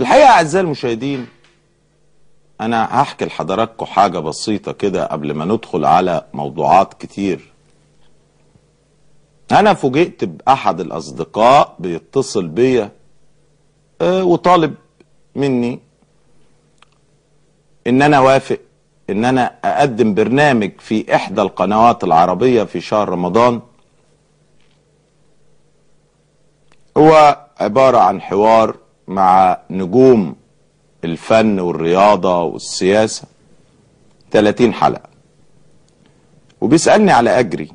الحقيقة أعزائي المشاهدين، أنا هحكي لحضراتكم حاجة بسيطة كده قبل ما ندخل على موضوعات كتير. أنا فوجئت بأحد الأصدقاء بيتصل بيا وطالب مني إن أنا وافق إن أنا أقدم برنامج في إحدى القنوات العربية في شهر رمضان. هو عبارة عن حوار مع نجوم الفن والرياضة والسياسة، 30 حلقة، وبيسألني على أجري.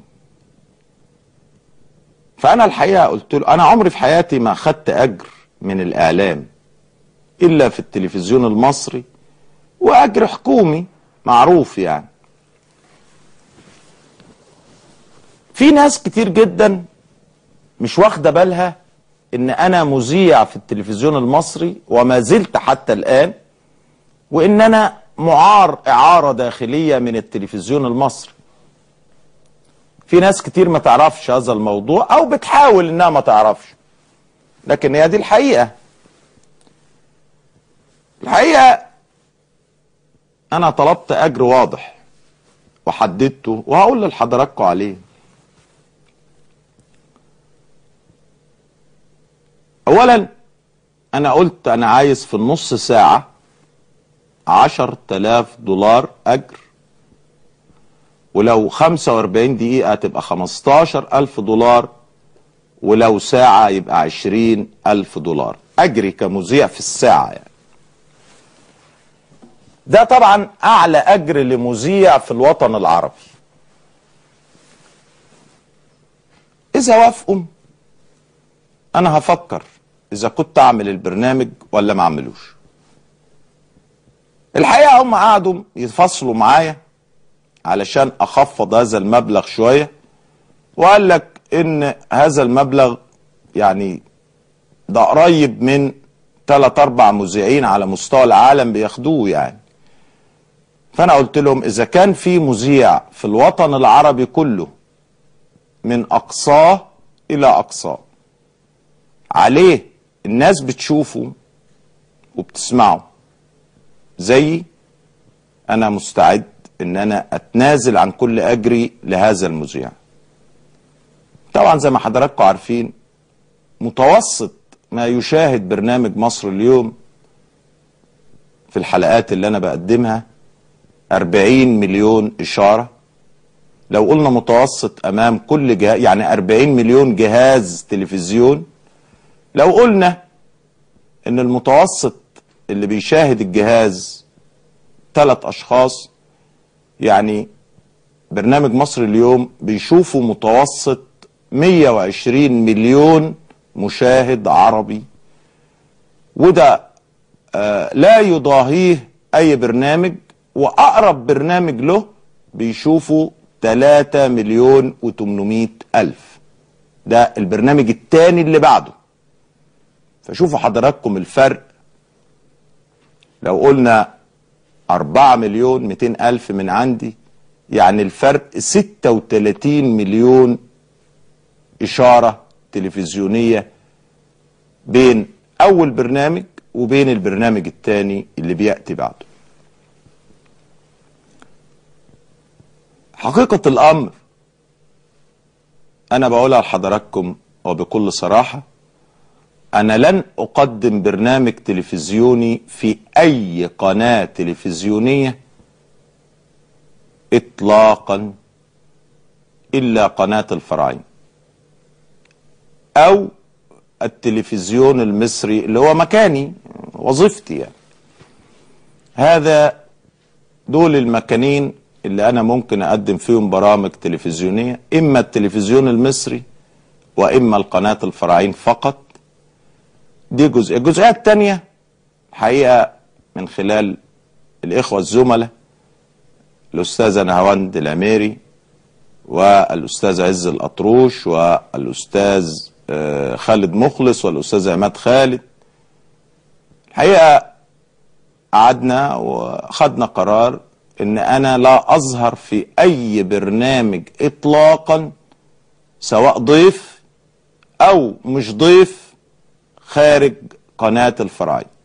فأنا الحقيقة قلت له أنا عمري في حياتي ما أخدت أجر من الإعلام إلا في التلفزيون المصري، وأجر حكومي معروف. يعني في ناس كتير جدا مش واخدة بالها إن أنا مذيع في التلفزيون المصري وما زلت حتى الآن، وإن أنا معار إعارة داخلية من التلفزيون المصري. في ناس كتير ما تعرفش هذا الموضوع أو بتحاول إنها ما تعرفش، لكن هي دي الحقيقة. الحقيقة أنا طلبت أجر واضح وحددته وهقول لحضراتكم عليه. أولا أنا قلت أنا عايز في النص ساعة 10,000 دولار أجر، ولو 45 دقيقة تبقى 15,000 دولار، ولو ساعة يبقى 20,000 دولار أجري كمذيع في الساعة. يعني ده طبعا أعلى أجر لمذيع في الوطن العربي. إذا وافقوا أنا هفكر إذا كنت أعمل البرنامج ولا ما أعملوش. الحقيقة هم قعدوا يتفاصلوا معايا علشان أخفض هذا المبلغ شوية، وقال لك إن هذا المبلغ يعني ده قريب من 3-4 مذيعين على مستوى العالم بياخدوه. يعني فأنا قلت لهم إذا كان في مذيع في الوطن العربي كله من أقصاه إلى أقصاه عليه الناس بتشوفه وبتسمعه زيي، أنا مستعد إن أنا أتنازل عن كل أجري لهذا المذيع. طبعا زي ما حضراتكم عارفين، متوسط ما يشاهد برنامج مصر اليوم في الحلقات اللي أنا بقدمها 40 مليون إشارة. لو قلنا متوسط أمام كل جهاز يعني 40 مليون جهاز تلفزيون. لو قلنا إن المتوسط اللي بيشاهد الجهاز 3 أشخاص، يعني برنامج مصر اليوم بيشوفوا متوسط 120 مليون مشاهد عربي، وده لا يضاهيه أي برنامج. وأقرب برنامج له بيشوفوا 3,800,000. ده البرنامج الثاني اللي بعده. فشوفوا حضراتكم الفرق. لو قلنا 4,200,000 من عندي، يعني الفرق 36 مليون إشارة تلفزيونية بين أول برنامج وبين البرنامج الثاني اللي بيأتي بعده. حقيقة الأمر أنا بقولها لحضراتكم وبكل صراحة، أنا لن أقدم برنامج تلفزيوني في أي قناة تلفزيونية إطلاقا إلا قناة الفراعنة أو التلفزيون المصري اللي هو مكاني وظيفتي. يعني دول المكانين اللي أنا ممكن أقدم فيهم برامج تلفزيونية، إما التلفزيون المصري وإما القناة الفراعين فقط. دي الجزئية الثانية حقيقة من خلال الإخوة الزملاء الأستاذة نهاوند العميري والأستاذ عز الأطروش والأستاذ خالد مخلص والأستاذ عماد خالد. الحقيقة قعدنا وخدنا قرار إن أنا لا أظهر في أي برنامج إطلاقا، سواء ضيف أو مش ضيف، خارج قناة الفراعنة.